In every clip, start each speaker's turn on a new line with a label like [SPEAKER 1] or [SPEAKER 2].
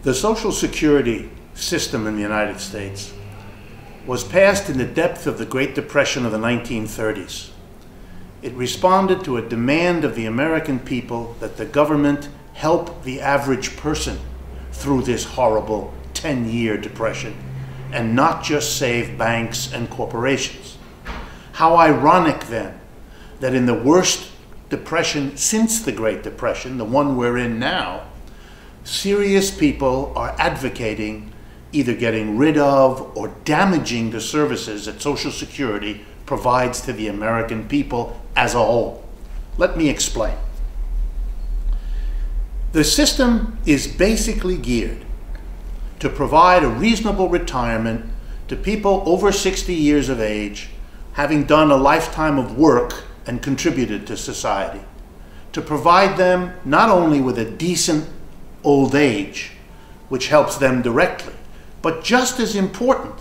[SPEAKER 1] The Social Security system in the United States was passed in the depth of the Great Depression of the 1930s. It responded to a demand of the American people that the government help the average person through this horrible 10-year depression and not just save banks and corporations. How ironic then that in the worst depression since the Great Depression, the one we're in now, serious people are advocating either getting rid of or damaging the services that Social Security provides to the American people as a whole. Let me explain. The system is basically geared to provide a reasonable retirement to people over 60 years of age, having done a lifetime of work and contributed to society, to provide them not only with a decent old age, which helps them directly, but just as important,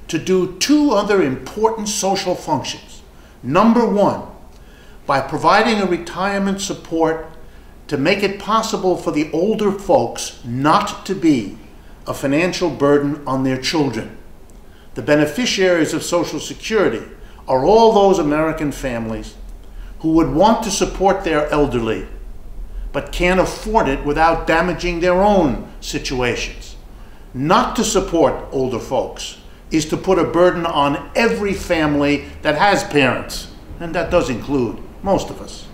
[SPEAKER 1] to do two other important social functions. Number one, by providing a retirement support to make it possible for the older folks not to be a financial burden on their children. The beneficiaries of Social Security are all those American families who would want to support their elderly, but can't afford it without damaging their own situations. Not to support older folks is to put a burden on every family that has parents, and that does include most of us.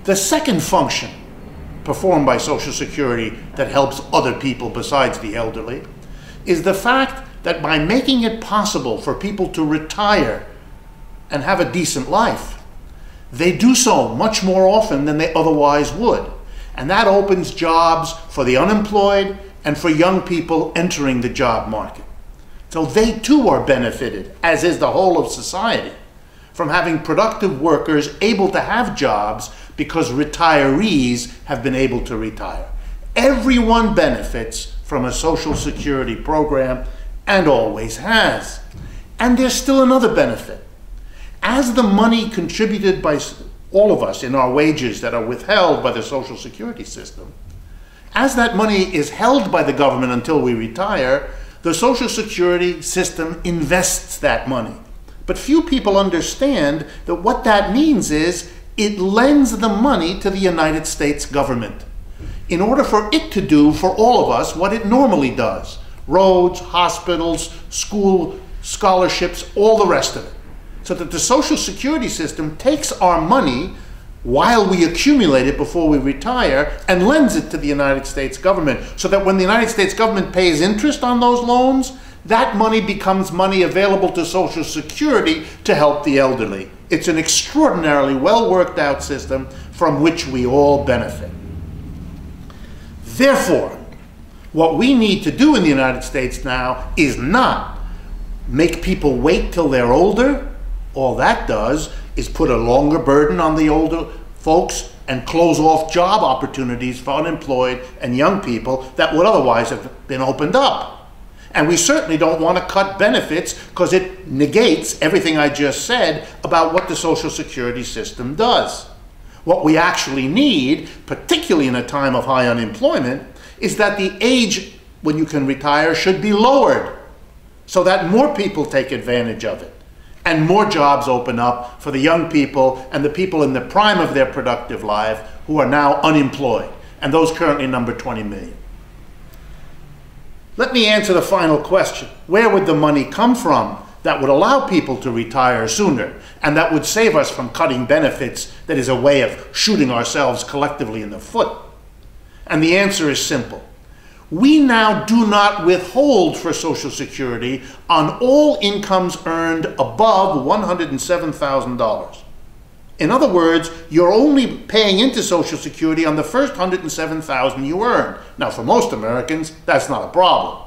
[SPEAKER 1] The second function performed by Social Security that helps other people besides the elderly is the fact that by making it possible for people to retire and have a decent life, they do so much more often than they otherwise would. And that opens jobs for the unemployed and for young people entering the job market. So they too are benefited, as is the whole of society, from having productive workers able to have jobs because retirees have been able to retire. Everyone benefits from a Social Security program and always has. And there's still another benefit. As the money contributed by all of us in our wages that are withheld by the Social Security system, as that money is held by the government until we retire, the Social Security system invests that money. But few people understand that what that means is it lends the money to the United States government in order for it to do for all of us what it normally does: roads, hospitals, school scholarships, all the rest of it. So that the Social Security system takes our money while we accumulate it before we retire and lends it to the United States government, so that when the United States government pays interest on those loans, that money becomes money available to Social Security to help the elderly. It's an extraordinarily well worked out system from which we all benefit. Therefore, what we need to do in the United States now is not make people wait till they're older. All that does is put a longer burden on the older folks and close off job opportunities for unemployed and young people that would otherwise have been opened up. And we certainly don't want to cut benefits because it negates everything I just said about what the Social Security system does. What we actually need, particularly in a time of high unemployment, is that the age when you can retire should be lowered so that more people take advantage of it and more jobs open up for the young people and the people in the prime of their productive life who are now unemployed, and those currently number 20 million. Let me answer the final question. Where would the money come from that would allow people to retire sooner and that would save us from cutting benefits that is a way of shooting ourselves collectively in the foot? And the answer is simple. We now do not withhold for Social Security on all incomes earned above $107,000. In other words, you're only paying into Social Security on the first $107,000 you earn. Now, for most Americans, that's not a problem.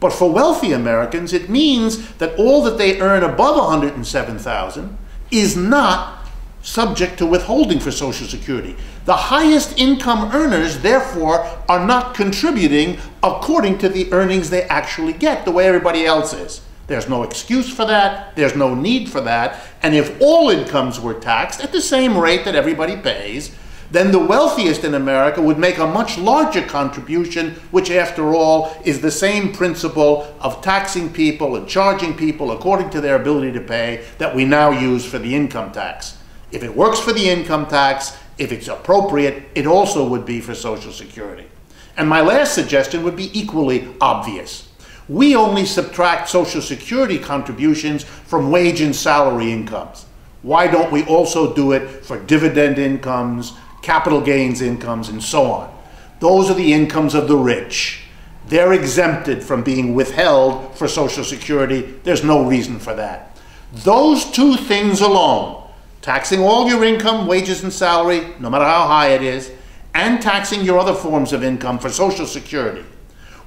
[SPEAKER 1] But for wealthy Americans, it means that all that they earn above $107,000 is not subject to withholding for Social Security. The highest income earners, therefore, are not contributing according to the earnings they actually get, the way everybody else is. There's no excuse for that. There's no need for that. And if all incomes were taxed at the same rate that everybody pays, then the wealthiest in America would make a much larger contribution, which after all is the same principle of taxing people and charging people according to their ability to pay that we now use for the income tax. If it works for the income tax, if it's appropriate, it also would be for Social Security. And my last suggestion would be equally obvious. We only subtract Social Security contributions from wage and salary incomes. Why don't we also do it for dividend incomes, capital gains incomes, and so on? Those are the incomes of the rich. They're exempted from being withheld for Social Security. There's no reason for that. Those two things alone, taxing all your income, wages and salary, no matter how high it is, and taxing your other forms of income for Social Security,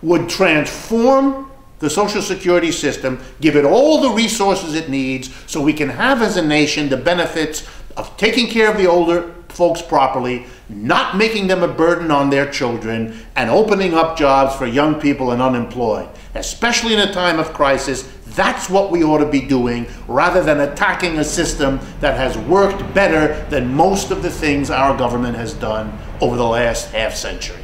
[SPEAKER 1] would transform the Social Security system, give it all the resources it needs so we can have as a nation the benefits of taking care of the older folks properly, not making them a burden on their children, and opening up jobs for young people and unemployed. Especially in a time of crisis, that's what we ought to be doing rather than attacking a system that has worked better than most of the things our government has done over the last half century.